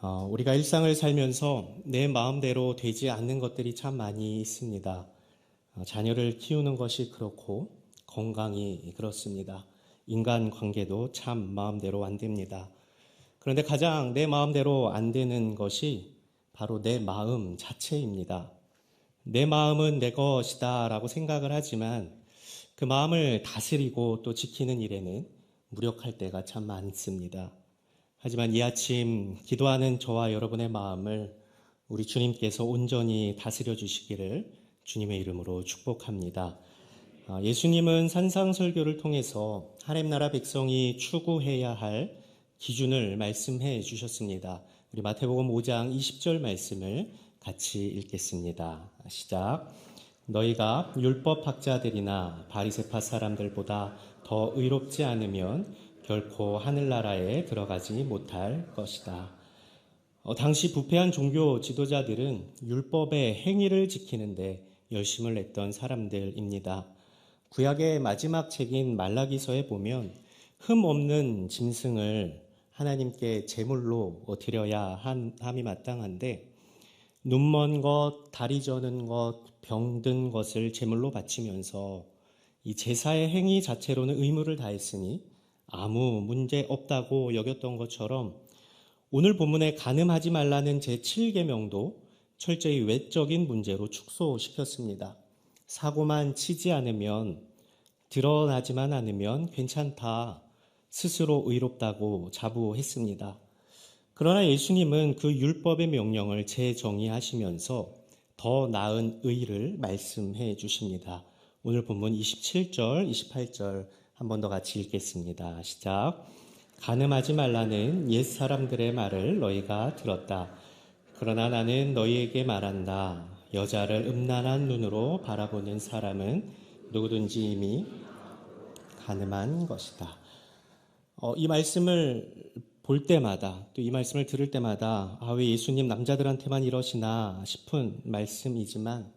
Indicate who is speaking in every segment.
Speaker 1: 우리가 일상을 살면서 내 마음대로 되지 않는 것들이 참 많이 있습니다. 자녀를 키우는 것이 그렇고 건강이 그렇습니다. 인간 관계도 참 마음대로 안 됩니다. 그런데 가장 내 마음대로 안 되는 것이 바로 내 마음 자체입니다. 내 마음은 내 것이다 라고 생각을 하지만 그 마음을 다스리고 또 지키는 일에는 무력할 때가 참 많습니다. 하지만 이 아침 기도하는 저와 여러분의 마음을 우리 주님께서 온전히 다스려 주시기를 주님의 이름으로 축복합니다. 예수님은 산상설교를 통해서 하나님 나라 백성이 추구해야 할 기준을 말씀해 주셨습니다. 우리 마태복음 5장 20절 말씀을 같이 읽겠습니다. 시작. 너희가 율법학자들이나 바리새파 사람들보다 더 의롭지 않으면 결코 하늘나라에 들어가지 못할 것이다. 당시 부패한 종교 지도자들은 율법의 행위를 지키는데 열심을 냈던 사람들입니다. 구약의 마지막 책인 말라기서에 보면 흠 없는 짐승을 하나님께 제물로 드려야 함이 마땅한데 눈먼 것, 다리 저는 것, 병든 것을 제물로 바치면서 이 제사의 행위 자체로는 의무를 다했으니 아무 문제 없다고 여겼던 것처럼 오늘 본문에 간음하지 말라는 제7계명도 철저히 외적인 문제로 축소시켰습니다. 사고만 치지 않으면, 드러나지만 않으면 괜찮다, 스스로 의롭다고 자부했습니다. 그러나 예수님은 그 율법의 명령을 재정의하시면서 더 나은 의를 말씀해 주십니다. 오늘 본문 27절, 28절 한 번 더 같이 읽겠습니다. 시작. 간음하지 말라는 옛 사람들의 말을 너희가 들었다. 그러나 나는 너희에게 말한다. 여자를 음란한 눈으로 바라보는 사람은 누구든지 이미 간음한 것이다. 이 말씀을 볼 때마다 또 이 말씀을 들을 때마다 왜 예수님 남자들한테만 이러시나 싶은 말씀이지만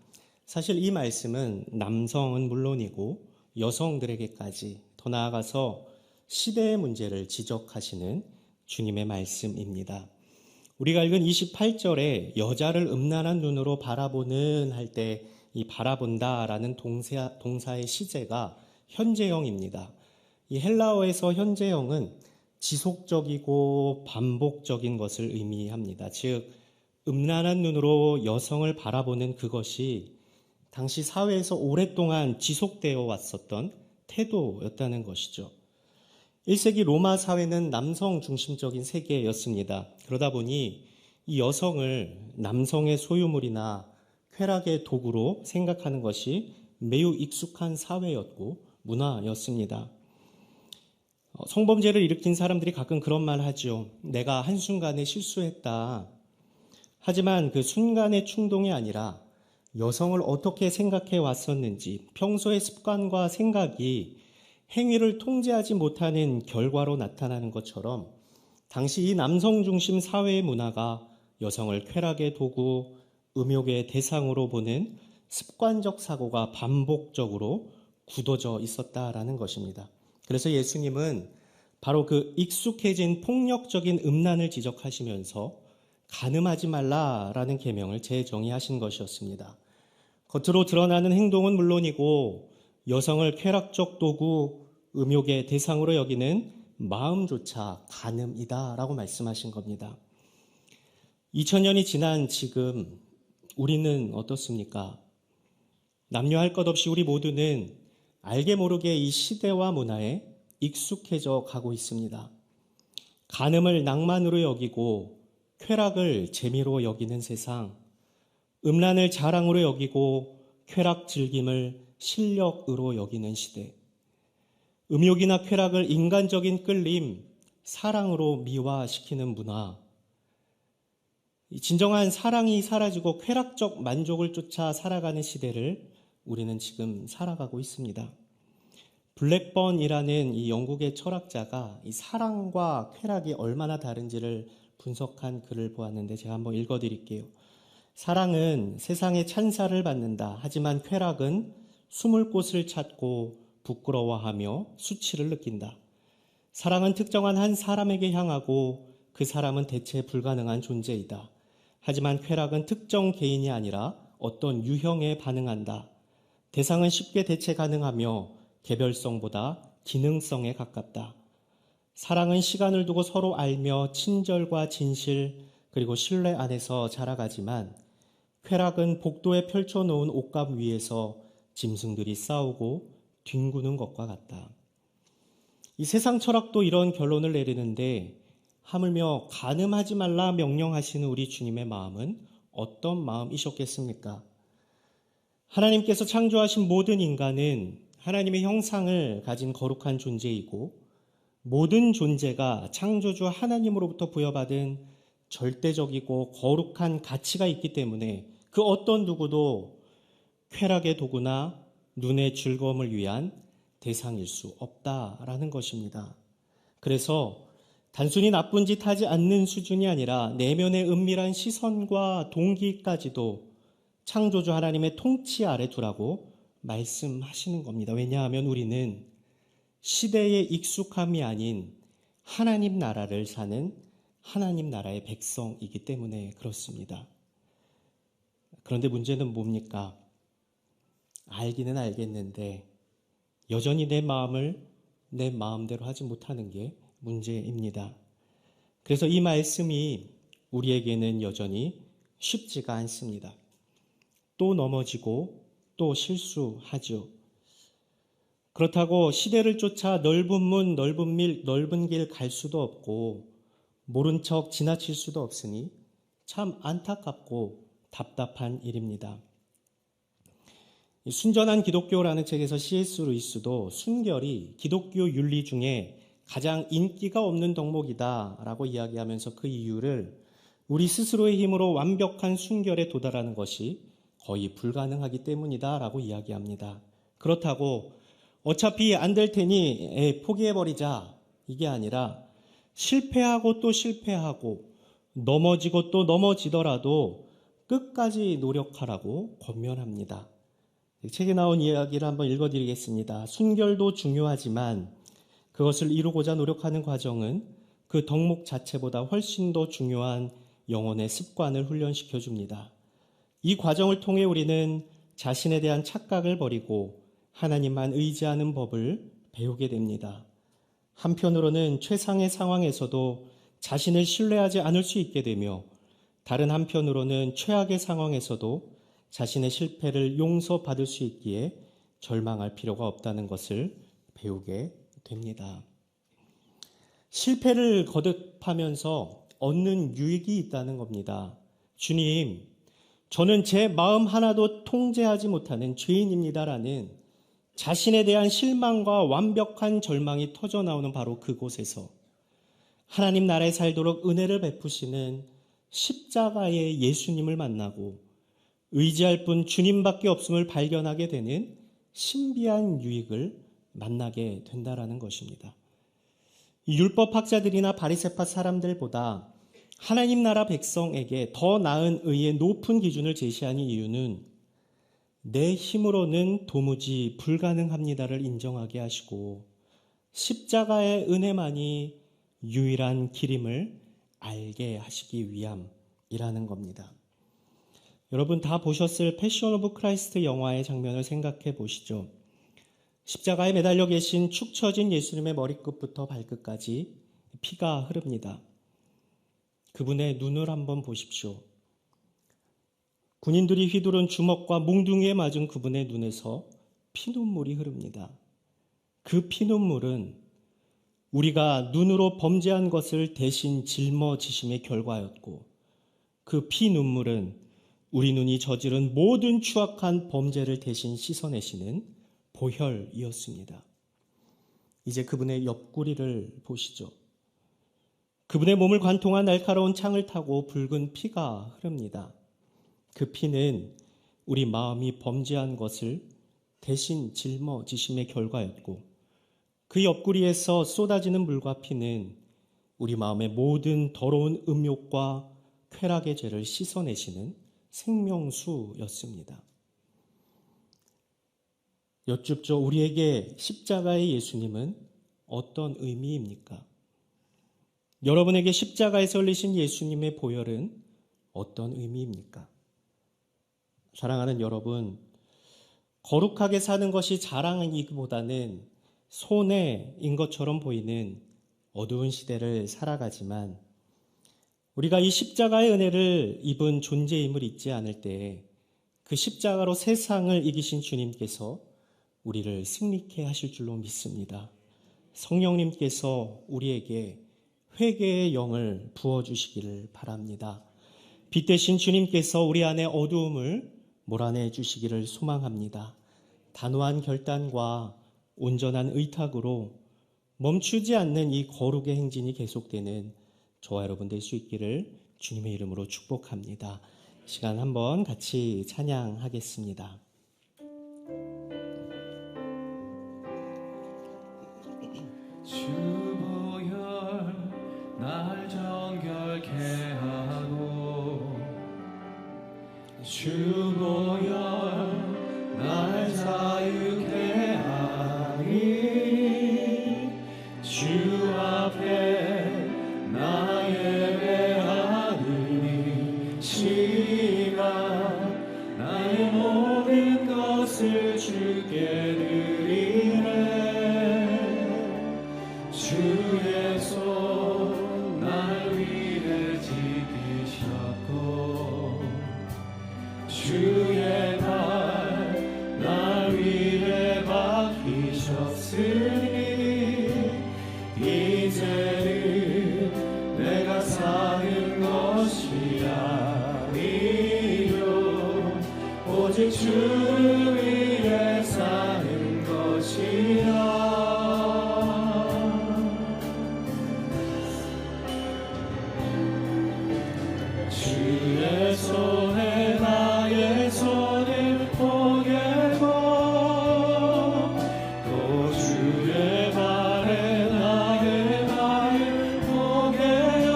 Speaker 1: 사실 이 말씀은 남성은 물론이고 여성들에게까지 더 나아가서 시대의 문제를 지적하시는 주님의 말씀입니다. 우리가 읽은 28절에 여자를 음란한 눈으로 바라보는 할 때 이 바라본다라는 동사의 시제가 현재형입니다. 이 헬라어에서 현재형은 지속적이고 반복적인 것을 의미합니다. 즉 음란한 눈으로 여성을 바라보는 그것이 당시 사회에서 오랫동안 지속되어 왔었던 태도였다는 것이죠. 1세기 로마 사회는 남성 중심적인 세계였습니다. 그러다 보니 이 여성을 남성의 소유물이나 쾌락의 도구로 생각하는 것이 매우 익숙한 사회였고 문화였습니다. 성범죄를 일으킨 사람들이 가끔 그런 말 하죠. 내가 한순간에 실수했다. 하지만 그 순간의 충동이 아니라 여성을 어떻게 생각해 왔었는지 평소의 습관과 생각이 행위를 통제하지 못하는 결과로 나타나는 것처럼 당시 이 남성 중심 사회의 문화가 여성을 쾌락의 도구, 음욕의 대상으로 보는 습관적 사고가 반복적으로 굳어져 있었다라는 것입니다. 그래서 예수님은 바로 그 익숙해진 폭력적인 음란을 지적하시면서 간음하지 말라라는 계명을 재정의하신 것이었습니다. 겉으로 드러나는 행동은 물론이고 여성을 쾌락적 도구, 음욕의 대상으로 여기는 마음조차 간음이다라고 말씀하신 겁니다. 2000년이 지난 지금 우리는 어떻습니까? 남녀할 것 없이 우리 모두는 알게 모르게 이 시대와 문화에 익숙해져 가고 있습니다. 간음을 낭만으로 여기고 쾌락을 재미로 여기는 세상, 음란을 자랑으로 여기고 쾌락 즐김을 실력으로 여기는 시대, 음욕이나 쾌락을 인간적인 끌림, 사랑으로 미화시키는 문화, 진정한 사랑이 사라지고 쾌락적 만족을 쫓아 살아가는 시대를 우리는 지금 살아가고 있습니다. 블랙번이라는 이 영국의 철학자가 이 사랑과 쾌락이 얼마나 다른지를 분석한 글을 보았는데 제가 한번 읽어드릴게요. 사랑은 세상의 찬사를 받는다. 하지만 쾌락은 숨을 곳을 찾고 부끄러워하며 수치를 느낀다. 사랑은 특정한 한 사람에게 향하고 그 사람은 대체 불가능한 존재이다. 하지만 쾌락은 특정 개인이 아니라 어떤 유형에 반응한다. 대상은 쉽게 대체 가능하며 개별성보다 기능성에 가깝다. 사랑은 시간을 두고 서로 알며 친절과 진실 그리고 신뢰 안에서 자라가지만 쾌락은 복도에 펼쳐놓은 옷감 위에서 짐승들이 싸우고 뒹구는 것과 같다. 이 세상 철학도 이런 결론을 내리는데 하물며 간음하지 말라 명령하시는 우리 주님의 마음은 어떤 마음이셨겠습니까? 하나님께서 창조하신 모든 인간은 하나님의 형상을 가진 거룩한 존재이고 모든 존재가 창조주 하나님으로부터 부여받은 절대적이고 거룩한 가치가 있기 때문에 그 어떤 누구도 쾌락의 도구나 눈의 즐거움을 위한 대상일 수 없다라는 것입니다. 그래서 단순히 나쁜 짓 하지 않는 수준이 아니라 내면의 은밀한 시선과 동기까지도 창조주 하나님의 통치 아래 두라고 말씀하시는 겁니다. 왜냐하면 우리는 시대의 익숙함이 아닌 하나님 나라를 사는 하나님 나라의 백성이기 때문에 그렇습니다. 그런데 문제는 뭡니까? 알기는 알겠는데 여전히 내 마음을 내 마음대로 하지 못하는 게 문제입니다. 그래서 이 말씀이 우리에게는 여전히 쉽지가 않습니다. 또 넘어지고 또 실수하죠. 그렇다고 시대를 쫓아 넓은 문, 넓은 길 갈 수도 없고 모른 척 지나칠 수도 없으니 참 안타깝고 답답한 일입니다. 순전한 기독교라는 책에서 C.S. 루이스도 순결이 기독교 윤리 중에 가장 인기가 없는 덕목이다라고 이야기하면서 그 이유를 우리 스스로의 힘으로 완벽한 순결에 도달하는 것이 거의 불가능하기 때문이다라고 이야기합니다. 그렇다고 어차피 안 될 테니 포기해버리자 이게 아니라 실패하고 또 실패하고 넘어지고 또 넘어지더라도 끝까지 노력하라고 권면합니다. 책에 나온 이야기를 한번 읽어드리겠습니다. 순결도 중요하지만 그것을 이루고자 노력하는 과정은 그 덕목 자체보다 훨씬 더 중요한 영혼의 습관을 훈련시켜 줍니다. 이 과정을 통해 우리는 자신에 대한 착각을 버리고 하나님만 의지하는 법을 배우게 됩니다. 한편으로는 최상의 상황에서도 자신을 신뢰하지 않을 수 있게 되며 다른 한편으로는 최악의 상황에서도 자신의 실패를 용서받을 수 있기에 절망할 필요가 없다는 것을 배우게 됩니다. 실패를 거듭하면서 얻는 유익이 있다는 겁니다. 주님, 저는 제 마음 하나도 통제하지 못하는 죄인입니다라는 자신에 대한 실망과 완벽한 절망이 터져나오는 바로 그곳에서 하나님 나라에 살도록 은혜를 베푸시는 십자가의 예수님을 만나고 의지할 분 주님밖에 없음을 발견하게 되는 신비한 유익을 만나게 된다라는 것입니다. 율법학자들이나 바리새파 사람들보다 하나님 나라 백성에게 더 나은 의의 높은 기준을 제시하는 이유는 내 힘으로는 도무지 불가능합니다를 인정하게 하시고 십자가의 은혜만이 유일한 길임을 알게 하시기 위함이라는 겁니다. 여러분 다 보셨을 패션 오브 크라이스트 영화의 장면을 생각해 보시죠. 십자가에 매달려 계신 축 처진 예수님의 머리끝부터 발끝까지 피가 흐릅니다. 그분의 눈을 한번 보십시오. 군인들이 휘두른 주먹과 몽둥이에 맞은 그분의 눈에서 피눈물이 흐릅니다. 그 피눈물은 우리가 눈으로 범죄한 것을 대신 짊어지심의 결과였고 그 피눈물은 우리 눈이 저지른 모든 추악한 범죄를 대신 씻어내시는 보혈이었습니다. 이제 그분의 옆구리를 보시죠. 그분의 몸을 관통한 날카로운 창을 타고 붉은 피가 흐릅니다. 그 피는 우리 마음이 범죄한 것을 대신 짊어지심의 결과였고 그 옆구리에서 쏟아지는 물과 피는 우리 마음의 모든 더러운 음욕과 쾌락의 죄를 씻어내시는 생명수였습니다. 여쭙죠. 우리에게 십자가의 예수님은 어떤 의미입니까? 여러분에게 십자가에 설리신 예수님의 보혈은 어떤 의미입니까? 사랑하는 여러분, 거룩하게 사는 것이 자랑이기보다는 손해인 것처럼 보이는 어두운 시대를 살아가지만 우리가 이 십자가의 은혜를 입은 존재임을 잊지 않을 때 그 십자가로 세상을 이기신 주님께서 우리를 승리케 하실 줄로 믿습니다. 성령님께서 우리에게 회개의 영을 부어주시기를 바랍니다. 빛 대신 주님께서 우리 안에 어두움을 몰아내 주시기를 소망합니다. 단호한 결단과 온전한 의탁으로 멈추지 않는 이 거룩의 행진이 계속되는 저와 여러분 될 수 있기를 주님의 이름으로 축복합니다. 시간 한번 같이 찬양하겠습니다.
Speaker 2: 주 보혈 날 정결케 하고 주 보혈 날 자유케 하니 주 앞에 나 예배하니 시간 나의 모든 것을 주께 드리네 주의 손 날 위해 지키셨고 주의 발 날 위해 박히셨으니 이제는 내가 사는 것이 아니요 오직 주를 위해 사는 것이라 주의 손에 나의 손을 포개고 또 주의 발에 나의 발을 포개어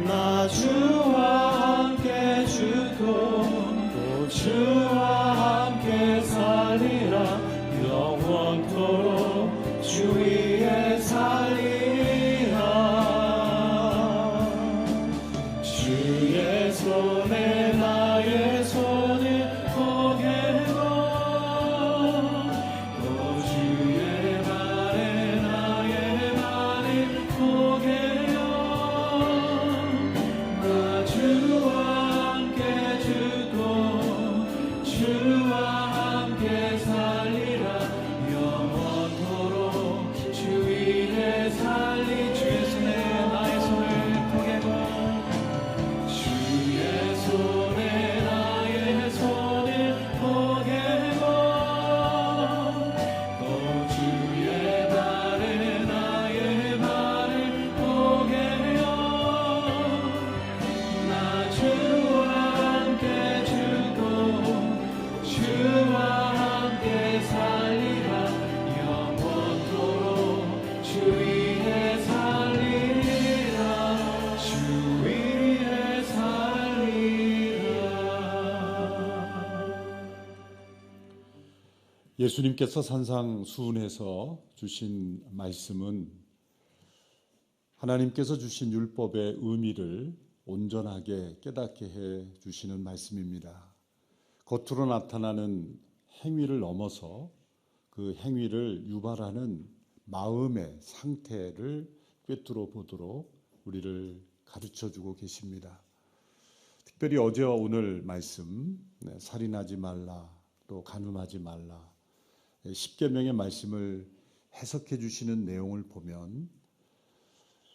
Speaker 2: 나 주와 함께 죽고 또 주와 함께 살리라 영원토록 주 위에 살리라 주의 손에 나의 손을 포개고 또 주의 발에 나의 발을 포개어 나 주와 함께 죽고 주와 함께 살리라 영원토록 주 위에 살리 주의 손에 나의 손을 포개고 주의 손에 나의 손을 포개고 또 주의 발에 나의 발을 포개어 나 주와 함께 죽고 주와 함께 살리라 영원토록 주 위에 살리라 주 위에 살리라
Speaker 3: 예수님께서 산상수훈에서 주신 말씀은 하나님께서 주신 율법의 의미를 온전하게 깨닫게 해 주시는 말씀입니다. 겉으로 나타나는 행위를 넘어서 그 행위를 유발하는 마음의 상태를 꿰뚫어 보도록 우리를 가르쳐 주고 계십니다. 특별히 어제와 오늘 말씀, 살인하지 말라, 또 간음하지 말라, 10계명의 말씀을 해석해 주시는 내용을 보면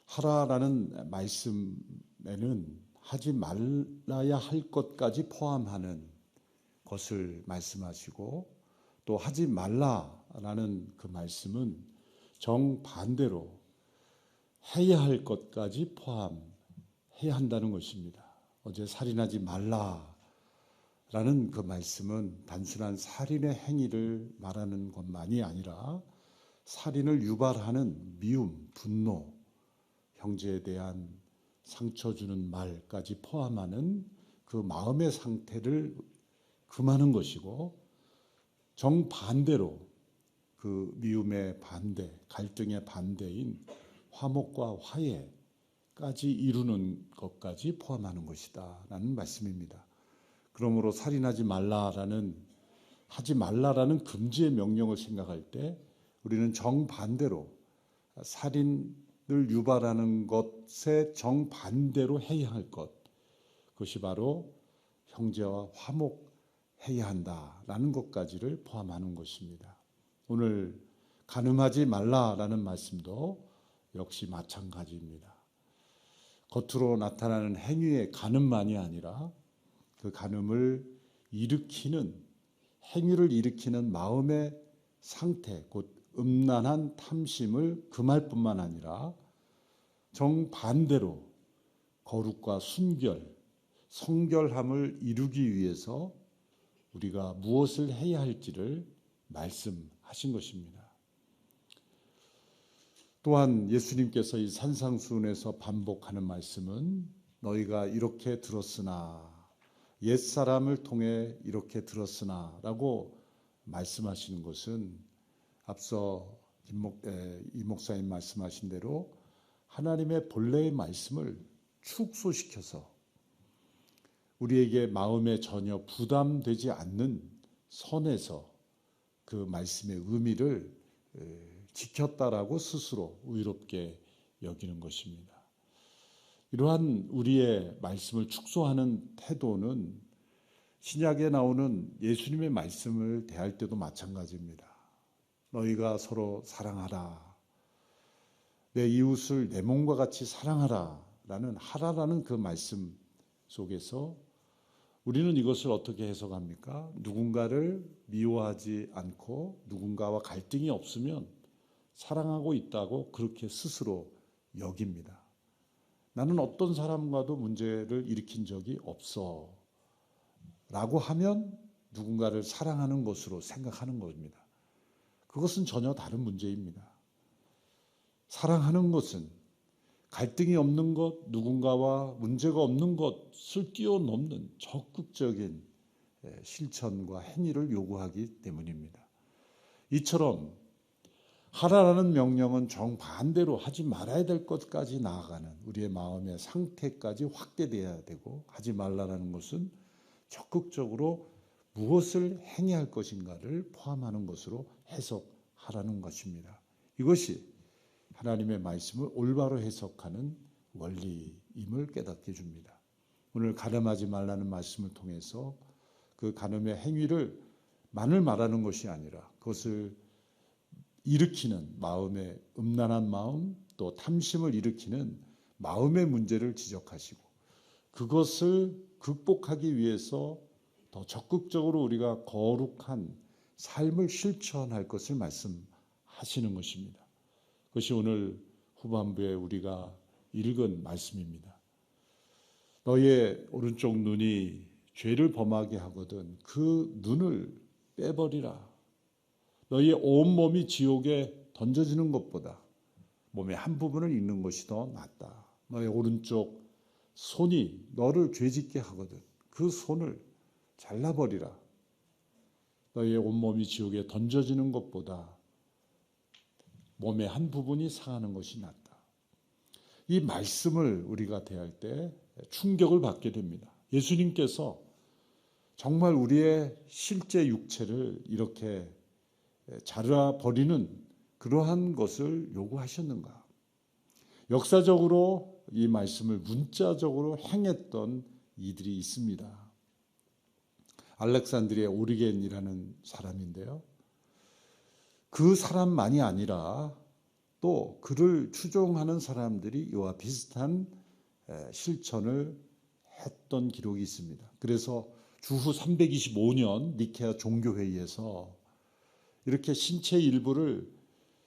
Speaker 3: 하라라는 말씀에는 하지 말라야 할 것까지 포함하는 것을 말씀하시고 또 하지 말라라는 그 말씀은 정반대로 해야 할 것까지 포함해야 한다는 것입니다. 어제 살인하지 말라라는 그 말씀은 단순한 살인의 행위를 말하는 것만이 아니라 살인을 유발하는 미움, 분노, 형제에 대한 상처 주는 말까지 포함하는 그 마음의 상태를 금하는 것이고 정반대로 그 미움의 반대, 갈등의 반대인 화목과 화해까지 이루는 것까지 포함하는 것이다 라는 말씀입니다. 그러므로 살인하지 말라라는 금지의 명령을 생각할 때 우리는 정반대로 살인을 유발하는 것에 정반대로 해야 할 것, 그것이 바로 형제와 화목해야 한다라는 것까지를 포함하는 것입니다. 오늘 간음하지 말라라는 말씀도 역시 마찬가지입니다. 겉으로 나타나는 행위의 간음만이 아니라 그 간음을 행위를 일으키는 마음의 상태, 곧 음란한 탐심을 금할 뿐만 아니라 정반대로 거룩과 순결, 성결함을 이루기 위해서 우리가 무엇을 해야 할지를 말씀하신 것입니다. 또한 예수님께서 이 산상수훈에서 반복하는 말씀은 너희가 이렇게 들었으나, 옛사람을 통해 이렇게 들었으나 라고 말씀하시는 것은 앞서 이 목사님 말씀하신 대로 하나님의 본래의 말씀을 축소시켜서 우리에게 마음에 전혀 부담되지 않는 선에서 그 말씀의 의미를 지켰다라고 스스로 의롭게 여기는 것입니다. 이러한 우리의 말씀을 축소하는 태도는 신약에 나오는 예수님의 말씀을 대할 때도 마찬가지입니다. 너희가 서로 사랑하라. 내 이웃을 내 몸과 같이 사랑하라. 하라라는 그 말씀 속에서 우리는 이것을 어떻게 해석합니까? 누군가를 미워하지 않고 누군가와 갈등이 없으면 사랑하고 있다고 그렇게 스스로 여깁니다. 나는 어떤 사람과도 문제를 일으킨 적이 없어 라고 하면 누군가를 사랑하는 것으로 생각하는 겁니다. 그것은 전혀 다른 문제입니다. 사랑하는 것은 갈등이 없는 것, 누군가와 문제가 없는 것을 뛰어넘는 적극적인 실천과 행위를 요구하기 때문입니다. 이처럼 하라라는 명령은 정반대로 하지 말아야 될 것까지 나아가는 우리의 마음의 상태까지 확대돼야 되고, 하지 말라라는 것은 적극적으로 무엇을 행해야 할 것인가를 포함하는 것으로 해석하라는 것입니다. 이것이 하나님의 말씀을 올바로 해석하는 원리임을 깨닫게 해줍니다. 오늘 간음하지 말라는 말씀을 통해서 그 간음의 행위를만을 말하는 것이 아니라 그것을 일으키는 마음의 음란한 마음, 또 탐심을 일으키는 마음의 문제를 지적하시고 그것을 극복하기 위해서 더 적극적으로 우리가 거룩한 삶을 실천할 것을 말씀하시는 것입니다. 그것이 오늘 후반부에 우리가 읽은 말씀입니다. 너의 오른쪽 눈이 죄를 범하게 하거든 그 눈을 빼버리라. 너희의 온몸이 지옥에 던져지는 것보다 몸의 한 부분을 잃는 것이 더 낫다. 너의 오른쪽 손이 너를 죄짓게 하거든 그 손을 잘라버리라. 너희의 온몸이 지옥에 던져지는 것보다 몸의 한 부분이 상하는 것이 낫다. 이 말씀을 우리가 대할 때 충격을 받게 됩니다. 예수님께서 정말 우리의 실제 육체를 이렇게 잘라버리는 그러한 것을 요구하셨는가? 역사적으로 이 말씀을 문자적으로 행했던 이들이 있습니다. 알렉산드리아 오리겐이라는 사람인데요. 그 사람만이 아니라 또 그를 추종하는 사람들이 이와 비슷한 실천을 했던 기록이 있습니다. 그래서 주후 325년 니케아 종교회의에서 이렇게 신체 일부를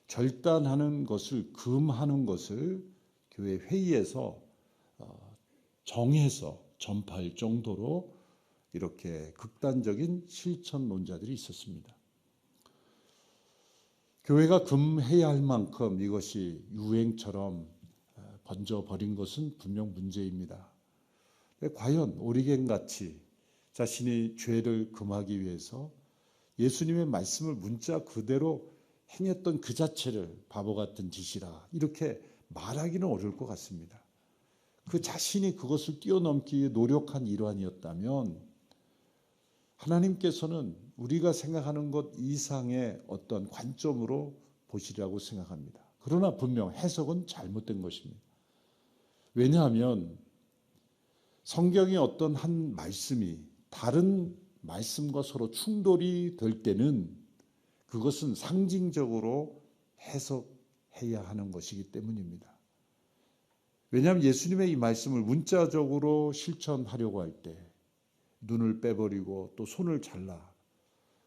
Speaker 3: 절단하는 것을 금하는 것을 교회 회의에서 정해서 전파할 정도로 이렇게 극단적인 실천론자들이 있었습니다. 교회가 금해야 할 만큼 이것이 유행처럼 번져버린 것은 분명 문제입니다. 과연 오리겐같이 자신이 죄를 금하기 위해서 예수님의 말씀을 문자 그대로 행했던 그 자체를 바보 같은 짓이라 이렇게 말하기는 어려울 것 같습니다. 그 자신이 그것을 뛰어넘기 위해 노력한 일환이었다면 하나님께서는 우리가 생각하는 것 이상의 어떤 관점으로 보시리라고 생각합니다. 그러나 분명 해석은 잘못된 것입니다. 왜냐하면 성경의 어떤 한 말씀이 다른 말씀과 서로 충돌이 될 때는 그것은 상징적으로 해석해야 하는 것이기 때문입니다. 왜냐하면 예수님의 이 말씀을 문자적으로 실천하려고 할 때 눈을 빼버리고 또 손을 잘라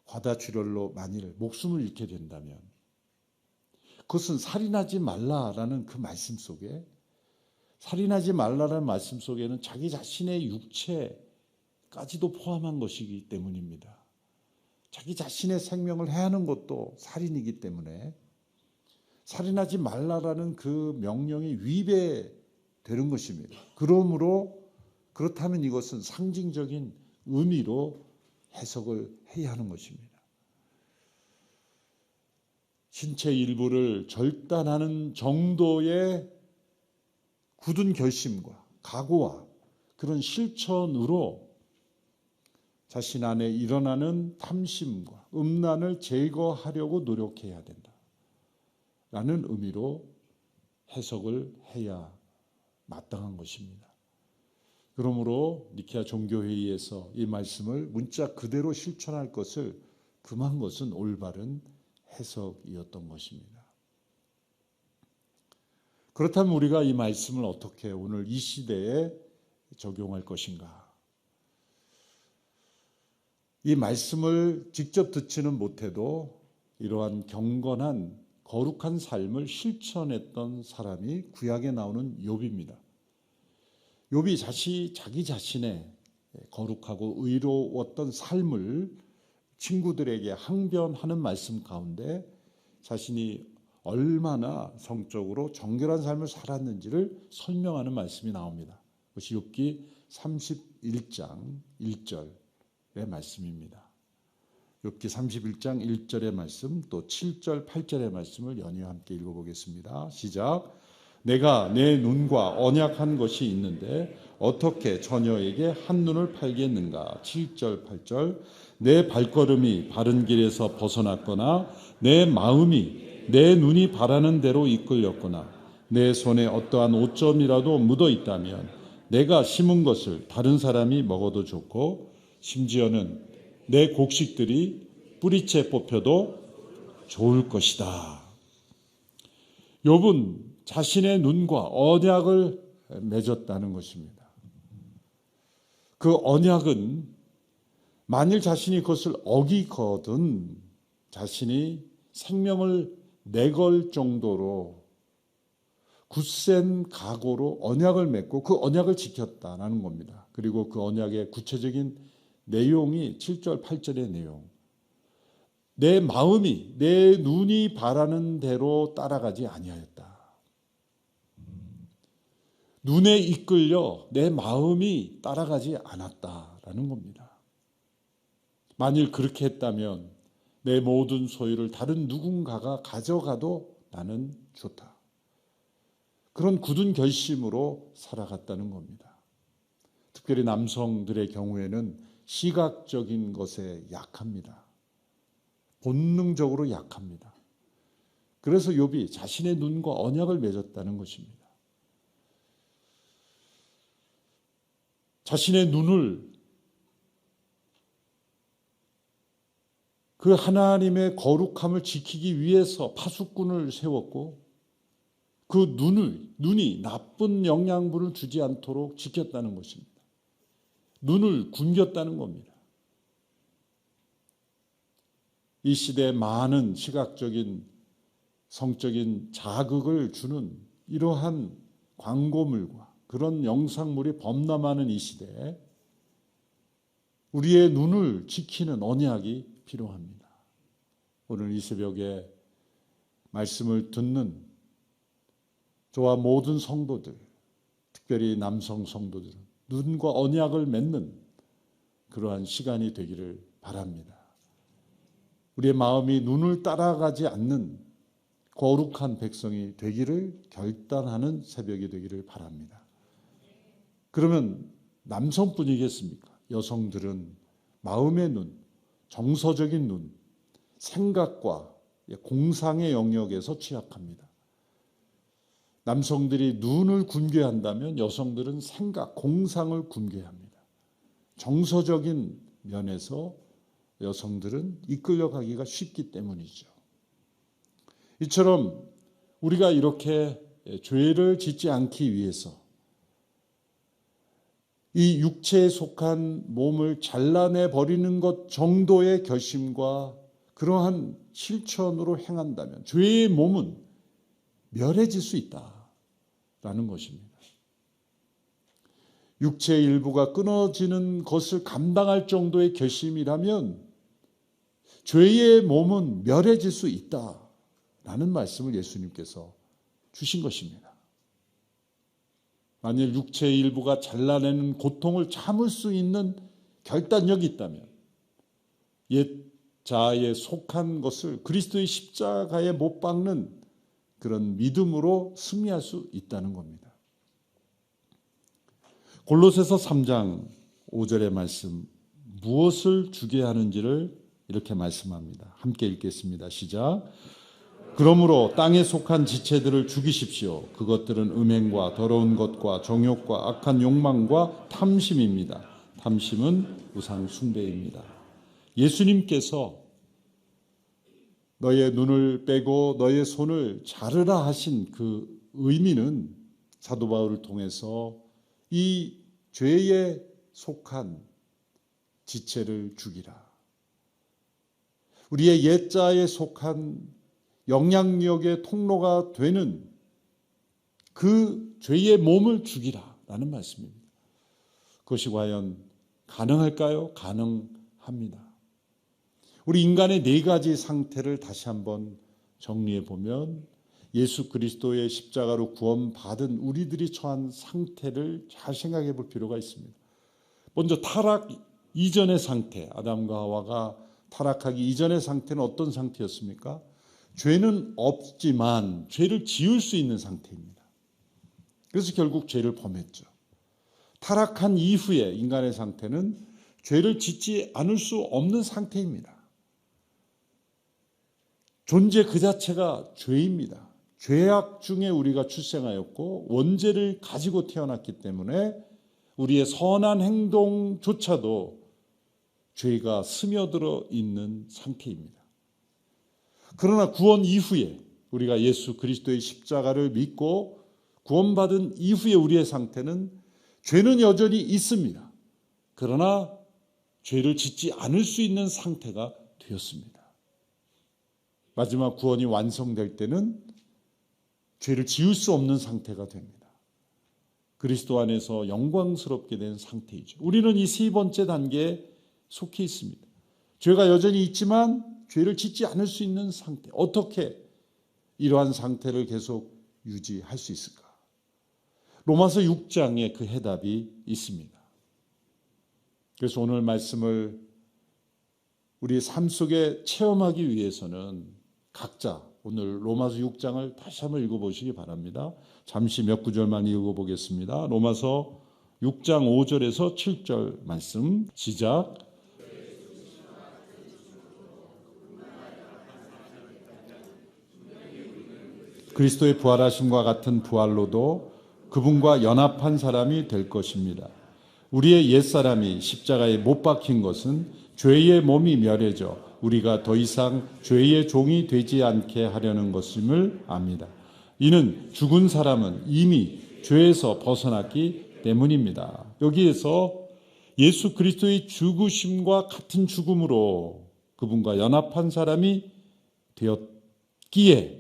Speaker 3: 과다출혈로 만일 목숨을 잃게 된다면 그것은 살인하지 말라라는 그 말씀 속에 살인하지 말라라는 말씀 속에는 자기 자신의 육체까지도 포함한 것이기 때문입니다. 자기 자신의 생명을 해하는 것도 살인이기 때문에 살인하지 말라라는 그 명령이 위배되는 것입니다. 그러므로 그렇다면 이것은 상징적인 의미로 해석을 해야 하는 것입니다. 신체 일부를 절단하는 정도의 굳은 결심과 각오와 그런 실천으로 자신 안에 일어나는 탐심과 음란을 제거하려고 노력해야 된다 라는 의미로 해석을 해야 마땅한 것입니다. 그러므로 니케아 종교회의에서 이 말씀을 문자 그대로 실천할 것을 금한 것은 올바른 해석이었던 것입니다. 그렇다면 우리가 이 말씀을 어떻게 오늘 이 시대에 적용할 것인가? 이 말씀을 직접 듣지는 못해도 이러한 경건한 거룩한 삶을 실천했던 사람이 구약에 나오는 욥입니다. 욥이 자기 자신의 거룩하고 의로웠던 삶을 친구들에게 항변하는 말씀 가운데 자신이 얼마나 성적으로 정결한 삶을 살았는지를 설명하는 말씀이 나옵니다. 그것이 욥기 31장 1절의 말씀입니다. 욥기 31장 1절의 말씀 또 7절 8절의 말씀을 연이어 함께 읽어보겠습니다. 시작. 내가 내 눈과 언약한 것이 있는데 어떻게 처녀에게 한눈을 팔겠는가. 7절 8절. 내 발걸음이 바른 길에서 벗어났거나 내 마음이 내 눈이 바라는 대로 이끌렸거나 내 손에 어떠한 오점이라도 묻어 있다면 내가 심은 것을 다른 사람이 먹어도 좋고 심지어는 내 곡식들이 뿌리채 뽑혀도 좋을 것이다. 욥은 자신의 눈과 언약을 맺었다는 것입니다. 그 언약은 만일 자신이 그것을 어기거든 자신이 생명을 내걸 정도로 굳센 각오로 언약을 맺고 그 언약을 지켰다는 겁니다. 그리고 그 언약의 구체적인 내용이 7절 8절의 내용. 내 마음이 내 눈이 바라는 대로 따라가지 아니하였다. 눈에 이끌려 내 마음이 따라가지 않았다라는 겁니다. 만일 그렇게 했다면 내 모든 소유를 다른 누군가가 가져가도 나는 좋다. 그런 굳은 결심으로 살아갔다는 겁니다. 특별히 남성들의 경우에는 시각적인 것에 약합니다. 본능적으로 약합니다. 그래서 욥이 자신의 눈과 언약을 맺었다는 것입니다. 자신의 눈을 그 하나님의 거룩함을 지키기 위해서 파수꾼을 세웠고 그 눈이 나쁜 영양분을 주지 않도록 지켰다는 것입니다. 눈을 굶겼다는 겁니다. 이 시대에 많은 시각적인 성적인 자극을 주는 이러한 광고물과 그런 영상물이 범람하는 이 시대에 우리의 눈을 지키는 언약이 필요합니다. 오늘 이 새벽에 말씀을 듣는 저와 모든 성도들, 특별히 남성 성도들은 눈과 언약을 맺는 그러한 시간이 되기를 바랍니다. 우리의 마음이 눈을 따라가지 않는 거룩한 백성이 되기를 결단하는 새벽이 되기를 바랍니다. 그러면 남성뿐이겠습니까? 여성들은 마음의 눈, 정서적인 눈, 생각과 공상의 영역에서 취약합니다. 남성들이 눈을 굶겨한다면 여성들은 생각, 공상을 굶겨합니다. 정서적인 면에서 여성들은 이끌려가기가 쉽기 때문이죠. 이처럼 우리가 이렇게 죄를 짓지 않기 위해서 이 육체에 속한 몸을 잘라내 버리는 것 정도의 결심과 그러한 실천으로 행한다면 죄의 몸은 멸해질 수 있다라는 것입니다. 육체의 일부가 끊어지는 것을 감당할 정도의 결심이라면 죄의 몸은 멸해질 수 있다라는 말씀을 예수님께서 주신 것입니다. 만일 육체의 일부가 잘라내는 고통을 참을 수 있는 결단력이 있다면 옛 자아에 속한 것을 그리스도의 십자가에 못 박는 그런 믿음으로 승리할 수 있다는 겁니다. 골로새서 3장 5절의 말씀, 무엇을 주게 하는지를 이렇게 말씀합니다. 함께 읽겠습니다. 시작. 그러므로 땅에 속한 지체들을 죽이십시오. 그것들은 음행과 더러운 것과 정욕과 악한 욕망과 탐심입니다. 탐심은 우상 숭배입니다. 예수님께서 너의 눈을 빼고 너의 손을 자르라 하신 그 의미는 사도 바울을 통해서 이 죄에 속한 지체를 죽이라. 우리의 옛자에 속한 영향력의 통로가 되는 그 죄의 몸을 죽이라라는 말씀입니다. 그것이 과연 가능할까요? 가능합니다. 우리 인간의 네 가지 상태를 다시 한번 정리해 보면 예수 그리스도의 십자가로 구원받은 우리들이 처한 상태를 잘 생각해 볼 필요가 있습니다. 먼저 타락 이전의 상태, 아담과 하와가 타락하기 이전의 상태는 어떤 상태였습니까? 죄는 없지만 죄를 지을 수 있는 상태입니다. 그래서 결국 죄를 범했죠. 타락한 이후에 인간의 상태는 죄를 짓지 않을 수 없는 상태입니다. 존재 그 자체가 죄입니다. 죄악 중에 우리가 출생하였고 원죄를 가지고 태어났기 때문에 우리의 선한 행동조차도 죄가 스며들어 있는 상태입니다. 그러나 구원 이후에 우리가 예수 그리스도의 십자가를 믿고 구원받은 이후에 우리의 상태는 죄는 여전히 있습니다. 그러나 죄를 짓지 않을 수 있는 상태가 되었습니다. 마지막 구원이 완성될 때는 죄를 지을 수 없는 상태가 됩니다. 그리스도 안에서 영광스럽게 된 상태이죠. 우리는 이 세 번째 단계에 속해 있습니다. 죄가 여전히 있지만 죄를 짓지 않을 수 있는 상태. 어떻게 이러한 상태를 계속 유지할 수 있을까? 로마서 6장에 그 해답이 있습니다. 그래서 오늘 말씀을 우리 삶 속에 체험하기 위해서는 각자 오늘 로마서 6장을 다시 한번 읽어보시기 바랍니다. 잠시 몇 구절만 읽어보겠습니다. 로마서 6장 5절에서 7절 말씀 시작. 그리스도의 부활하심과 같은 부활로도 그분과 연합한 사람이 될 것입니다. 우리의 옛사람이 십자가에 못 박힌 것은 죄의 몸이 멸해져 우리가 더 이상 죄의 종이 되지 않게 하려는 것임을 압니다. 이는 죽은 사람은 이미 죄에서 벗어났기 때문입니다. 여기에서 예수 그리스도의 죽으심과 같은 죽음으로 그분과 연합한 사람이 되었기에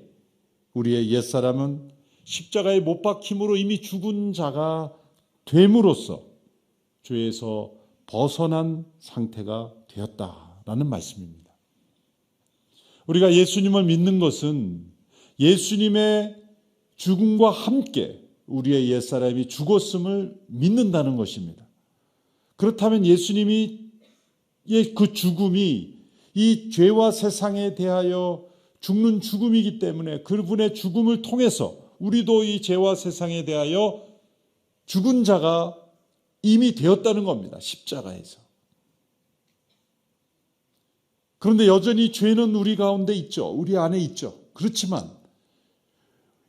Speaker 3: 우리의 옛사람은 십자가에 못 박힘으로 이미 죽은 자가 됨으로써 죄에서 벗어난 상태가 되었다라는 말씀입니다. 우리가 예수님을 믿는 것은 예수님의 죽음과 함께 우리의 옛사람이 죽었음을 믿는다는 것입니다. 그렇다면 예수님이 그 죽음이 이 죄와 세상에 대하여 죽는 죽음이기 때문에 그분의 죽음을 통해서 우리도 이 죄와 세상에 대하여 죽은 자가 이미 되었다는 겁니다. 십자가에서. 그런데 여전히 죄는 우리 가운데 있죠. 우리 안에 있죠. 그렇지만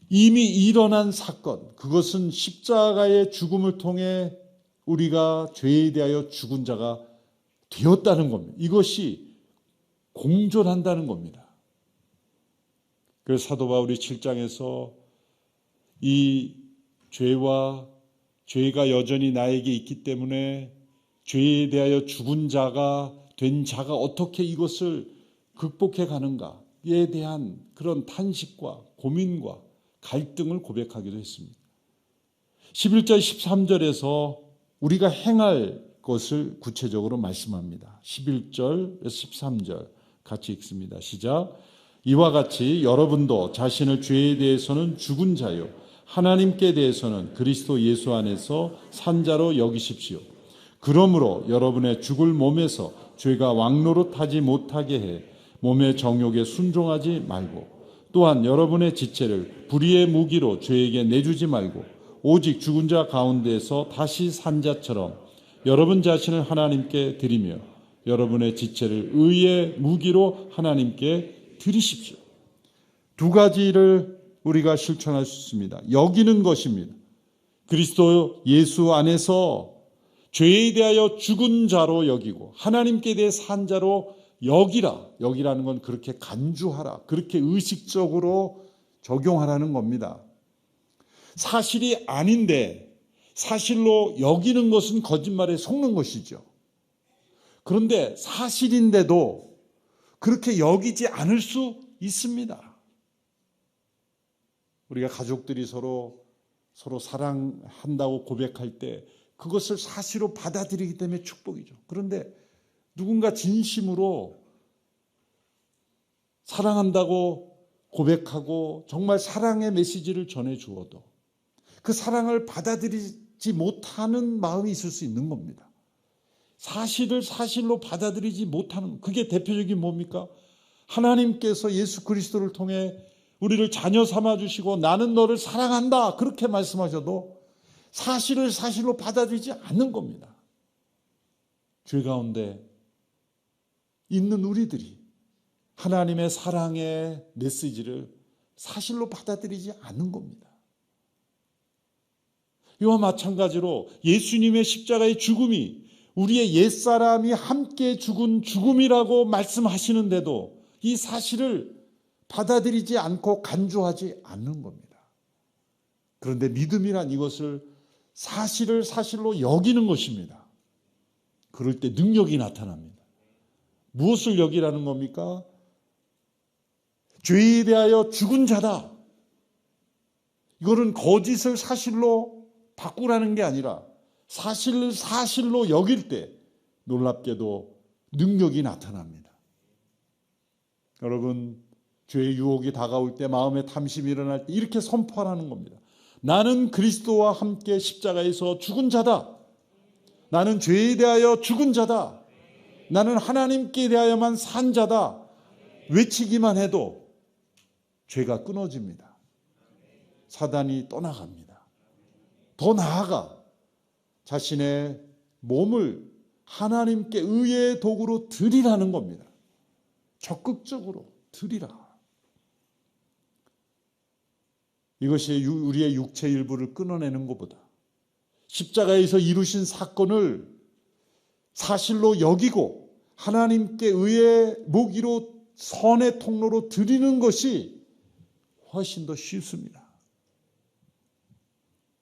Speaker 3: 이미 일어난 사건, 그것은 십자가의 죽음을 통해 우리가 죄에 대하여 죽은 자가 되었다는 겁니다. 이것이 공존한다는 겁니다. 그래서 사도 바울이 7장에서 이 죄가 여전히 나에게 있기 때문에 죄에 대하여 죽은 자가 된 자가 어떻게 이것을 극복해 가는가에 대한 그런 탄식과 고민과 갈등을 고백하기도 했습니다. 11절 13절에서 우리가 행할 것을 구체적으로 말씀합니다. 11절 13절 같이 읽습니다. 시작. 이와 같이 여러분도 자신을 죄에 대해서는 죽은 자요 하나님께 대해서는 그리스도 예수 안에서 산 자로 여기십시오. 그러므로 여러분의 죽을 몸에서 죄가 왕노릇하지 못하게 해 몸의 정욕에 순종하지 말고 또한 여러분의 지체를 불의의 무기로 죄에게 내주지 말고 오직 죽은 자 가운데에서 다시 산 자처럼 여러분 자신을 하나님께 드리며 여러분의 지체를 의의 무기로 하나님께 드리십시오. 두 가지를 우리가 실천할 수 있습니다. 여기는 것입니다. 그리스도 예수 안에서 죄에 대하여 죽은 자로 여기고 하나님께 대해 산 자로 여기라는 건 그렇게 간주하라, 그렇게 의식적으로 적용하라는 겁니다. 사실이 아닌데 사실로 여기는 것은 거짓말에 속는 것이죠. 그런데 사실인데도 그렇게 여기지 않을 수 있습니다. 우리가 가족들이 서로 사랑한다고 고백할 때 그것을 사실로 받아들이기 때문에 축복이죠. 그런데 누군가 진심으로 사랑한다고 고백하고 정말 사랑의 메시지를 전해 주어도 그 사랑을 받아들이지 못하는 마음이 있을 수 있는 겁니다. 사실을 사실로 받아들이지 못하는, 그게 대표적인 뭡니까? 하나님께서 예수 그리스도를 통해 우리를 자녀 삼아 주시고 나는 너를 사랑한다 그렇게 말씀하셔도 사실을 사실로 받아들이지 않는 겁니다. 죄 가운데 있는 우리들이 하나님의 사랑의 메시지를 사실로 받아들이지 않는 겁니다. 이와 마찬가지로 예수님의 십자가의 죽음이 우리의 옛사람이 함께 죽은 죽음이라고 말씀하시는데도 이 사실을 받아들이지 않고 간주하지 않는 겁니다. 그런데 믿음이란 이것을 사실을 사실로 여기는 것입니다. 그럴 때 능력이 나타납니다. 무엇을 여기라는 겁니까? 죄에 대하여 죽은 자다. 이거는 거짓을 사실로 바꾸라는 게 아니라 사실을 사실로 여길 때 놀랍게도 능력이 나타납니다. 여러분, 죄의 유혹이 다가올 때 마음의 탐심이 일어날 때 이렇게 선포하라는 겁니다. 나는 그리스도와 함께 십자가에서 죽은 자다. 나는 죄에 대하여 죽은 자다. 나는 하나님께 대하여만 산 자다. 외치기만 해도 죄가 끊어집니다. 사단이 떠나갑니다. 더 나아가 자신의 몸을 하나님께 의의 도구로 드리라는 겁니다. 적극적으로 드리라. 이것이 우리의 육체 일부를 끊어내는 것보다 십자가에서 이루신 사건을 사실로 여기고 하나님께 의의 무기로 선의 통로로 드리는 것이 훨씬 더 쉽습니다.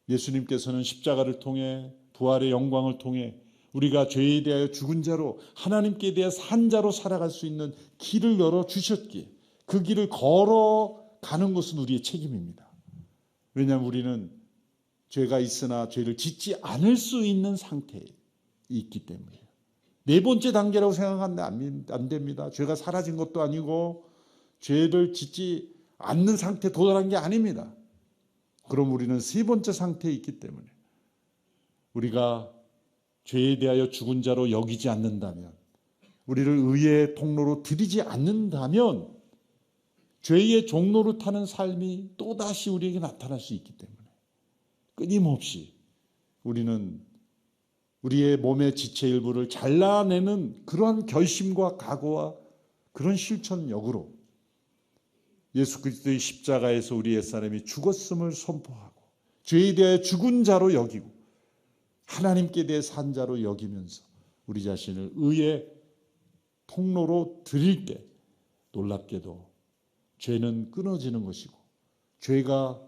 Speaker 3: 예수님께서는 십자가를 통해 부활의 영광을 통해 우리가 죄에 대하여 죽은 자로 하나님께 대해 산 자로 살아갈 수 있는 길을 열어주셨기에 그 길을 걸어가는 것은 우리의 책임입니다. 왜냐하면 우리는 죄가 있으나 죄를 짓지 않을 수 있는 상태에 있기 때문이에요. 네 번째 단계라고 생각하면 안 됩니다. 죄가 사라진 것도 아니고 죄를 짓지 않는 상태에 도달한 게 아닙니다. 그럼 우리는 세 번째 상태에 있기 때문에 우리가 죄에 대하여 죽은 자로 여기지 않는다면, 우리를 의의 통로로 들이지 않는다면 죄의 종로를 타는 삶이 또다시 우리에게 나타날 수 있기 때문에 끊임없이 우리는 우리의 몸의 지체 일부를 잘라내는 그러한 결심과 각오와 그런 실천력으로 예수 그리스도의 십자가에서 우리 옛사람이 죽었음을 선포하고 죄에 대해 죽은 자로 여기고 하나님께 대해 산 자로 여기면서 우리 자신을 의의 통로로 드릴 때 놀랍게도 죄는 끊어지는 것이고 죄가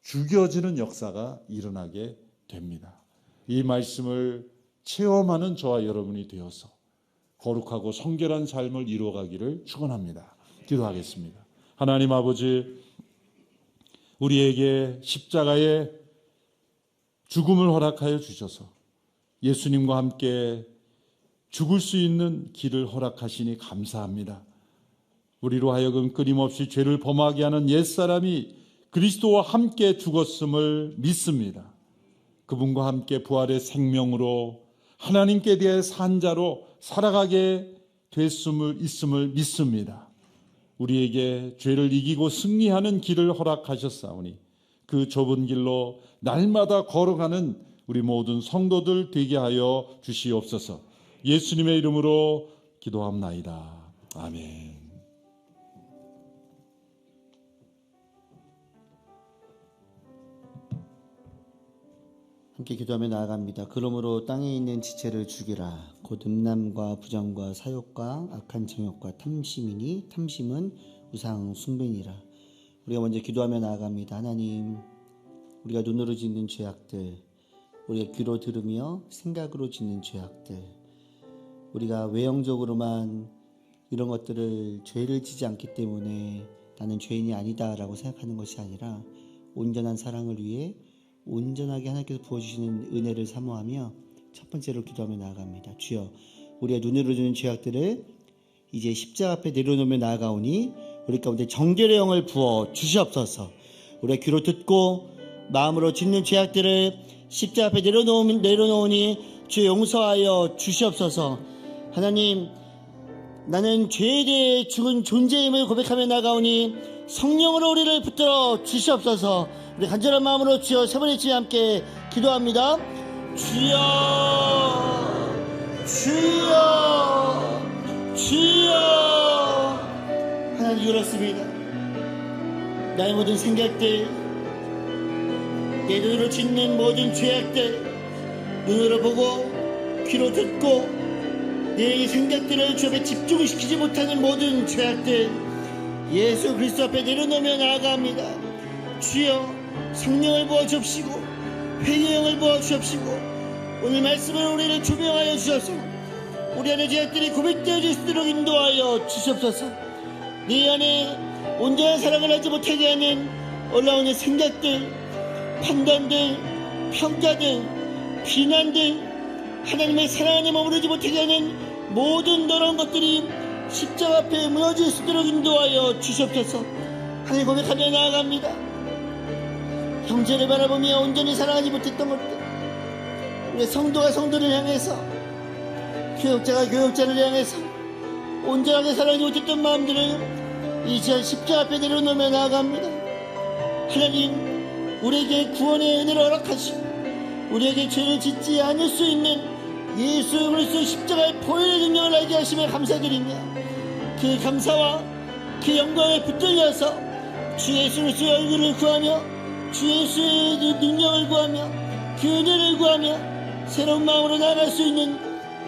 Speaker 3: 죽여지는 역사가 일어나게 됩니다. 이 말씀을 체험하는 저와 여러분이 되어서 거룩하고 성결한 삶을 이루어가기를 축원합니다. 기도하겠습니다. 하나님 아버지, 우리에게 십자가의 죽음을 허락하여 주셔서 예수님과 함께 죽을 수 있는 길을 허락하시니 감사합니다. 우리로 하여금 끊임없이 죄를 범하게 하는 옛사람이 그리스도와 함께 죽었음을 믿습니다. 그분과 함께 부활의 생명으로 하나님께 대해 산 자로 살아가게 있음을 믿습니다. 우리에게 죄를 이기고 승리하는 길을 허락하셨사오니 그 좁은 길로 날마다 걸어가는 우리 모든 성도들 되게 하여 주시옵소서. 예수님의 이름으로 기도합나이다. 아멘.
Speaker 1: 함께 기도하며 나아갑니다. 그러므로 땅에 있는 지체를 죽이라. 곧 음란과 부정과 사욕과 악한 정욕과 탐심이니 탐심은 우상 숭배니라. 우리가 먼저 기도하며 나아갑니다. 하나님, 우리가 눈으로 짓는 죄악들, 우리가 귀로 들으며 생각으로 짓는 죄악들, 우리가 외형적으로만 이런 것들을 죄를 지지 않기 때문에 나는 죄인이 아니다라고 생각하는 것이 아니라 온전한 사랑을 위해 온전하게 하나님께서 부어주시는 은혜를 사모하며 첫 번째로 기도하며 나아갑니다. 주여, 우리가 눈으로 주는 죄악들을 이제 십자가 앞에 내려놓으며 나아가오니 우리 가운데 정결의 영을 부어 주시옵소서. 우리가 귀로 듣고 마음으로 짓는 죄악들을 십자가 앞에 내려놓으니 주여 용서하여 주시옵소서. 하나님, 나는 죄에 대해 죽은 존재임을 고백하며 나아가오니 성령으로 우리를 붙들어 주시옵소서. 우리 간절한 마음으로 주여 세 번의 주여 함께 기도합니다. 주여, 주여, 주여. 하나님, 그렇습니다. 나의 모든 생각들, 내 눈으로 짓는 모든 죄악들, 눈으로 보고 귀로 듣고 내 생각들을 주 앞에 집중시키지 못하는 모든 죄악들, 예수 그리스도 앞에 내려놓으며 나아갑니다. 주여, 성령을 부어주옵시고 회개의 영을 부어주옵시고 오늘 말씀으로 우리를 조명하여 주셔서 우리 안에 죄악들이 고백되어질 수 있도록 인도하여 주시옵소서. 네 안에 온전한 사랑을 하지 못하게 하는 올라오는 생각들, 판단들, 평가들, 비난들, 하나님의 사랑 안에 머무르지 못하게 하는 모든 더러운 것들이 십자가 앞에 무너질 수 있도록 인도하여 주시옵소서. 하나님 고백하며 나아갑니다. 형제를 바라보며 온전히 사랑하지 못했던 것들, 우리 성도가 성도를 향해서, 교역자가 교역자를 향해서 온전하게 사랑하지 못했던 마음들을 이제 십자가 앞에 내려놓으며 나아갑니다. 하나님, 우리에게 구원의 은혜를 허락하시고 우리에게 죄를 짓지 않을 수 있는 예수 그리스도 십자가의 보혈의 능력을 알게 하시며 감사드리며 그 감사와 그 영광에 붙들려서 주 예수 그리스도의 얼굴을 구하며 주 예수의 능력을 구하며 그 은혜를 구하며 새로운 마음으로 나아갈 수 있는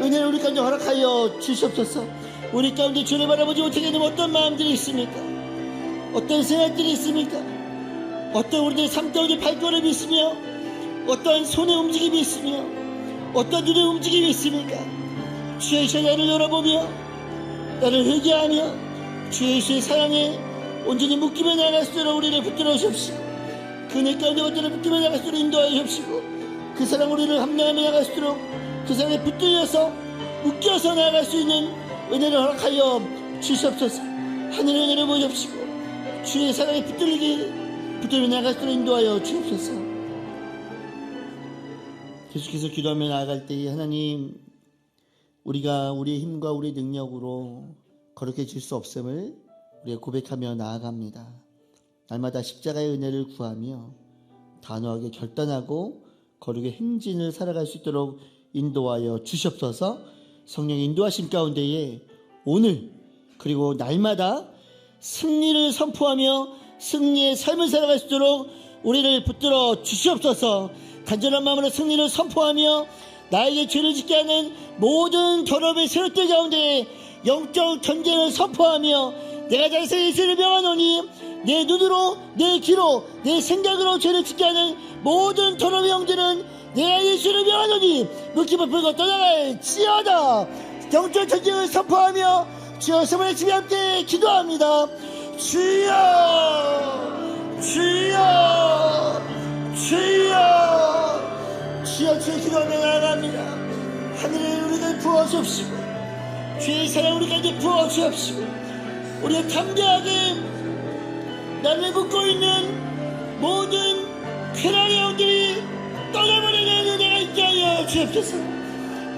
Speaker 1: 은혜를 우리 가운데 허락하여 주시옵소서. 우리 가운데 주를 바라보지 못하게 되는 어떤 마음들이 있습니까? 어떤 생각들이 있습니까? 어떤 우리들 삶 가운데 발걸음이 있으며 어떤 손의 움직임이 있으며 어떤 눈의 움직임이 있습니까? 주 예수의 나를 돌아보며 나를 회개하며 주 예수의 사랑에 온전히 묶이며 나아갈 수 있도록 우리를 붙들어 주십시오. 그네 가운데 것들을 붙들며 나갈 수 있도록 인도하여 주십시고 그 사랑 우리를 함량하며 나갈 수 있도록 그 사랑에 붙들려서 묶여서 나아갈 수 있는 은혜를 허락하여 주시옵소서. 하늘의 은혜를 보여주십시고 주의 사랑에 붙들며 나아갈 수 있도록 인도하여 주옵소서. 계속해서 기도하며 나아갈 때에 하나님, 우리가 우리의 힘과 우리의 능력으로 거룩해질 수 없음을
Speaker 4: 우리가 고백하며 나아갑니다. 날마다 십자가의 은혜를 구하며 단호하게 결단하고 거룩의 행진을 살아갈 수 있도록 인도하여 주시옵소서. 성령의 인도하신 가운데에 오늘 그리고 날마다 승리를 선포하며 승리의 삶을 살아갈 수 있도록 우리를 붙들어 주시옵소서. 간절한 마음으로 승리를 선포하며 나에게 죄를 짓게 하는 모든 더러움의 세력들 가운데 영적 전쟁을 선포하며 내가 자신의 예수를 명하노니 내 눈으로 내 귀로 내 생각으로 죄를 짓게 하는 모든 더러움의 영들은 내가 예수를 명하노니 묶임을 풀고 떠나갈지어다. 영적 전쟁을 선포하며 주여 세번의 집에 함께 기도합니다. 주여 주여 주여 주여 주의 기도하며 나아갑니다. 하늘에 우리를 부어주옵시고 주의 사랑 우리 가운데 부어주옵시고 우리가 담대하게 나를 묶고 있는 모든 쾌락의 영들이 떠나버리는 은혜가 있게 하여 주옵소서.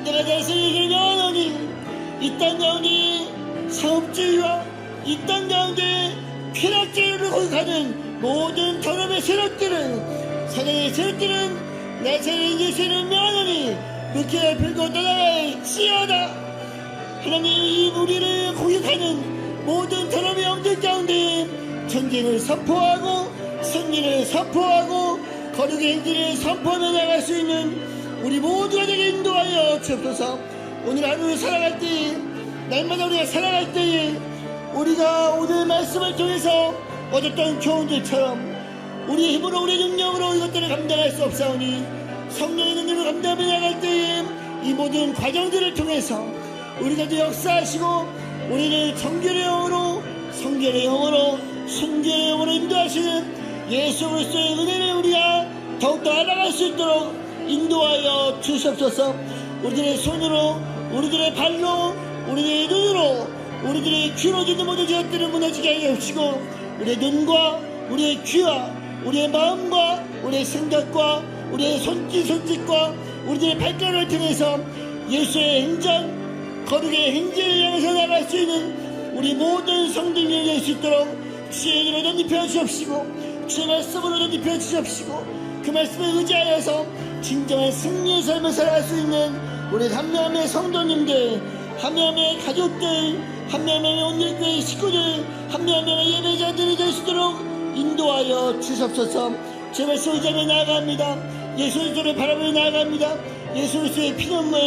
Speaker 4: 내가 자신의 얘기를 명하노니 이 땅 가운데 사업주의와 이 땅 가운데 쾌락주의로 가는 모든 더러움의 세력들은 사단의 세력들은 나사렛 예수를 명하노니 묶여 풀고 떠나갈지어다. 하나님 이 우리를 공격하는 모든 더러움의 영들 가운데 전쟁을 선포하고 승리를 선포하고 거룩의 행진을 선포하며 나갈 수 있는 우리 모두가 되게 인도하여 주옵소서. 오늘 하루를 살아갈 때에 날마다 우리가 살아갈 때에 우리가 오늘 말씀을 통해서 얻었던 교훈들처럼 우리 힘으로 우리 능력으로 이것들을 감당할 수 없사오니 성령의 능력을 감당하며 나갈 때에 이 모든 과정들을 통해서 우리가 또 역사하시고 우리를 정결의 영으로 성결의 영으로 순결의 영으로 인도하시는 예수 그리스도의 은혜를 우리가 더욱더 알아갈 수 있도록 인도하여 주시옵소서. 우리들의 손으로 우리들의 발로 우리들의 눈으로 우리들의 귀로 듣는 모든 죄악들을 무너지게 하여 주시고 우리의 눈과 우리의 귀와 우리의 마음과 우리의 생각과 우리의 손짓과 우리들의 발걸음을 통해서 예수의 행전 거룩의 행진을 향해서 나갈 수 있는 우리 모든 성도님을 낼 수 있도록 주의 이름으로 덧입혀 주옵시고 주의 말씀으로 덧입혀 주옵시고 그 말씀에 의지하여서 진정한 승리의 삶을 살아갈 수 있는 우리 한명함의 성도님들 한명함의 가족들 한명함의 온누리교회 식구들 한명함의 예배자들이 될 수 있도록 인도하여 주옵소서. 제 말씀 의지하며 나아갑니다. 예수 그리스도를 바라보며 나아갑니다. 예수 그리스도의 피눈물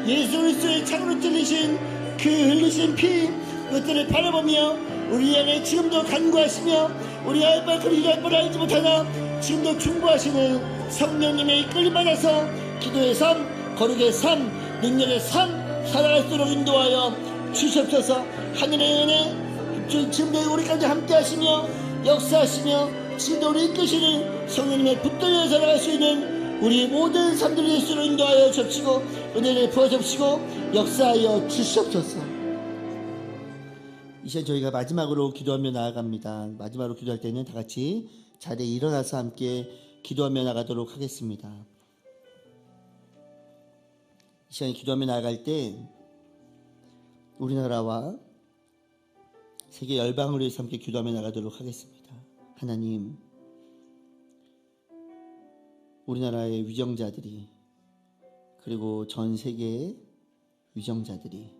Speaker 4: 예수 그리스도의 창으로 찔리신 그 흘리신 피 그것들을 바라보며 우리 안에 지금도 간구하시며 우리가 할 바 그리 할 바를 알지 못하나 지금도 충고하시는 성령님의 이끌림 받아서 기도의 삶 거룩의 삶 능력의 삶 살아갈 수 있도록 인도하여 주시옵소서. 하늘의 은혜 지금도 우리까지 함께 하시며 역사하시며 지금도 우리 이끄시는 성령님의 붙들려 살아갈 수 있는 우리 모든 삶들을 예수로 인도하여 주시고 은혜를 부어주시고 역사하여 주시옵소서. 이 시간 저희가 마지막으로 기도하며 나아갑니다. 마지막으로 기도할 때는 다 같이 자리에 일어나서 함께 기도하며 나가도록 하겠습니다. 이 시간에 기도하며 나아갈 때 우리나라와 세계 열방을 위해서 함께 기도하며 나가도록 하겠습니다. 하나님, 우리나라의 위정자들이 그리고 전 세계의 위정자들이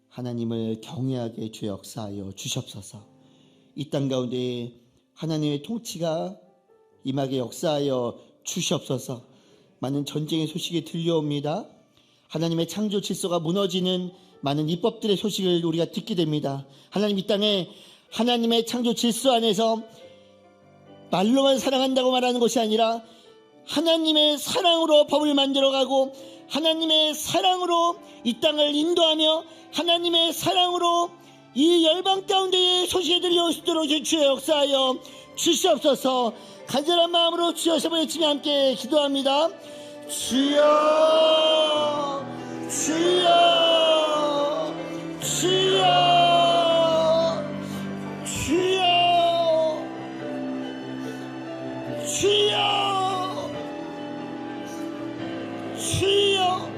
Speaker 4: 하나님을 경외하게 주 역사하여 주시옵소서. 이 땅 가운데 하나님의 통치가 임하게 역사하여 주시옵소서. 많은 전쟁의 소식이 들려옵니다. 하나님의 창조 질서가 무너지는 많은 입법들의 소식을 우리가 듣게 됩니다. 하나님 이 땅에 하나님의 창조 질서 안에서 말로만 사랑한다고 말하는 것이 아니라 하나님의 사랑으로 법을 만들어가고 하나님의 사랑으로 이 땅을 인도하며 하나님의 사랑으로 이 열방 가운데에 소식이 들려올 수 있도록 주의 역사하여 주시옵소서. 간절한 마음으로 주여 세 번의 춤에 함께 기도합니다. 주여 주여 주여 주여 주여 주여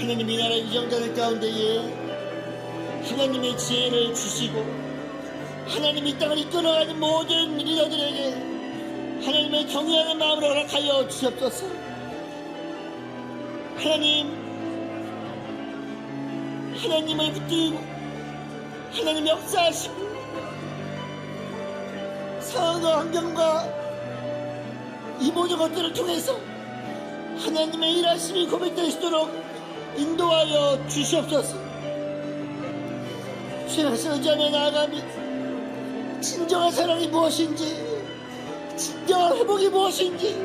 Speaker 4: 하나님이 나라 유정자들 가운데에 하나님의 지혜를 주시고 하나님이 이 땅을 이끌어가는 모든 리더들에게 하나님의 경외하는 마음으로 허락하여 주시옵소서. 하나님을 붙들고 하나님 역사하시고 상황과 환경과 이 모든 것들을 통해서 하나님의 일하심이 고백될 수 있도록 인도하여 주시옵소서. 주님 말씀 의지하며 나아갑니다. 진정한 사랑이 무엇인지, 진정한 회복이 무엇인지,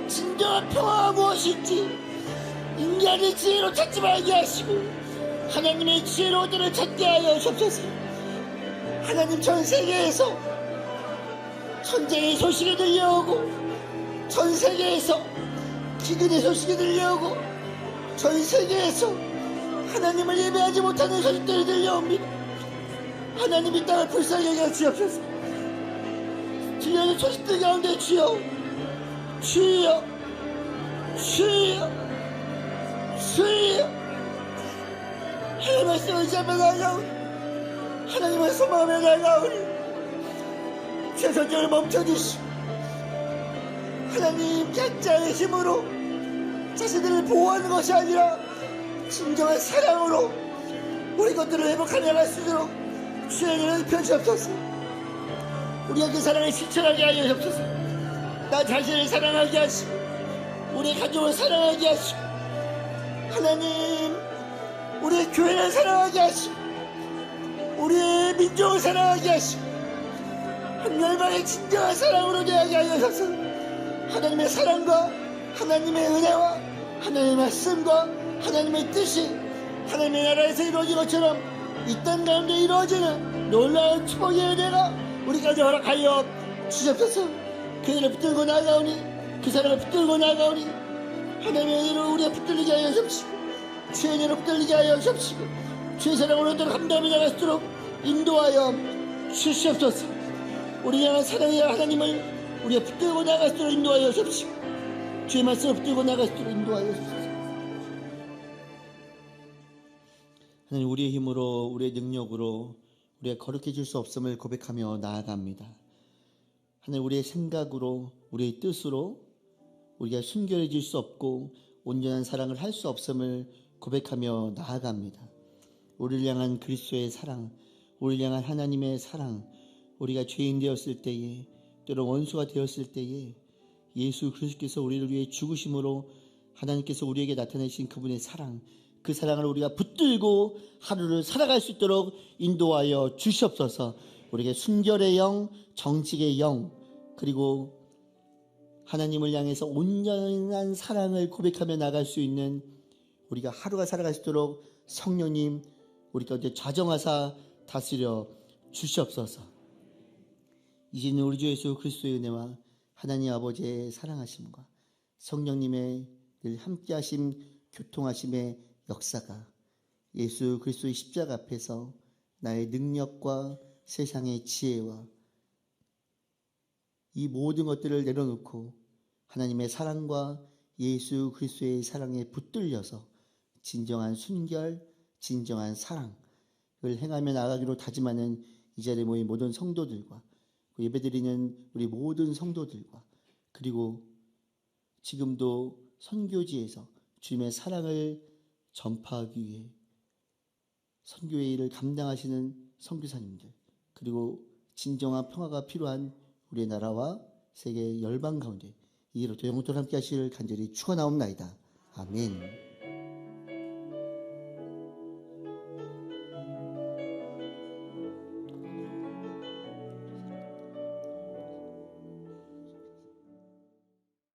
Speaker 4: 진정한 평화가 무엇인지 인간의 지혜로 찾지 말게 하시고 하나님의 지혜로들을 찾게 하여 주옵소서. 하나님, 전 세계에서 전쟁의 소식이 들려오고 전 세계에서 기근의 소식이 들려오고 전 세계에서 하나님을 예배하지 못하는 소식들이 들려옵니다. 하나님, 이 땅을 불쌍히 여겨 주옵소서. 들려오는 소식들 가운데 주여 주여 주여 주여 하나님의 말씀 의지하며 나아가오니 하나님의 소망하며 나아가오니 제 전쟁을 멈춰주시고 하나님, 약자의 힘으로 자신들을 보호하는 것이 아니라 진정한 사랑으로 우리 것들을 회복하며 나갈 수 있도록 주의 은혜를 펴주옵소서. 우리가 그 사랑을 실천하게 하여 주옵소서. 나 자신을 사랑하게 하시고 우리의 가족을 사랑하게 하시고 하나님, 우리의 교회를 사랑하게 하시고 우리의 민족을 사랑하게 하시고 한 열방의 진정한 사랑으로 대하게 하여 주옵소서. 하나님의 사랑과 하나님의 은혜와 하나님의 말씀과 하나님의 뜻이 하나님의 나라에서 이루어진 것처럼 이 땅 가운데 이루어지는 놀라운 축복의 은혜가 우리까지 허락하여 주시옵소서. 그 은혜를 붙들고 나아가오니 그 사랑을 붙들고 나아가오니 하나님의 은혜로 우리가 붙들리게 하여 주옵시고 주의 은혜로 붙들리게 하여 주옵시고 주의 사랑으로 오도록 감당하며 나갈 수 있도록 인도하여 주시옵소서. 우리 향한 사랑의 하나님을 우리가 붙들고 나갈 수 있도록 인도하여 주옵시고 주의 말씀을 붙들고 나갈 수 있도록 인도하여 주옵소서.
Speaker 5: 하나님, 우리의 힘으로 우리의 능력으로 우리가 거룩해질 수 없음을 고백하며 나아갑니다. 하나님, 우리의 생각으로 우리의 뜻으로 우리가 순결해질 수 없고 온전한 사랑을 할 수 없음을 고백하며 나아갑니다. 우리를 향한 그리스도의 사랑, 우리를 향한 하나님의 사랑, 우리가 죄인 되었을 때에 때로 원수가 되었을 때에 예수 그리스도께서 우리를 위해 죽으심으로 하나님께서 우리에게 나타내신 그분의 사랑, 그 사랑을 우리가 붙들고 하루를 살아갈 수 있도록 인도하여 주시옵소서. 우리에게 순결의 영, 정직의 영, 그리고 하나님을 향해서 온전한 사랑을 고백하며 나갈 수 있는 우리가 하루가 살아갈 수 있도록 성령님 우리 가운데 좌정하사 다스려 주시옵소서. 이제는 우리 주 예수 그리스도의 은혜와 하나님 아버지의 사랑하심과 성령님의 늘 함께하심 교통하심의 역사가 예수 그리스도의 십자가 앞에서 나의 능력과 세상의 지혜와 이 모든 것들을 내려놓고 하나님의 사랑과 예수 그리스도의 사랑에 붙들려서 진정한 순결, 진정한 사랑을 행하며 나가기로 다짐하는 이 자리에 모인 모든 성도들과 예배드리는 우리 모든 성도들과 그리고 지금도 선교지에서 주님의 사랑을 전파하기 위해 선교의 일을 감당하시는 선교사님들, 그리고 진정한 평화가 필요한 우리의 나라와 세계 열방 가운데 이로부터 영원토록 함께 하시기를 간절히 축원하옵나이다. 아멘.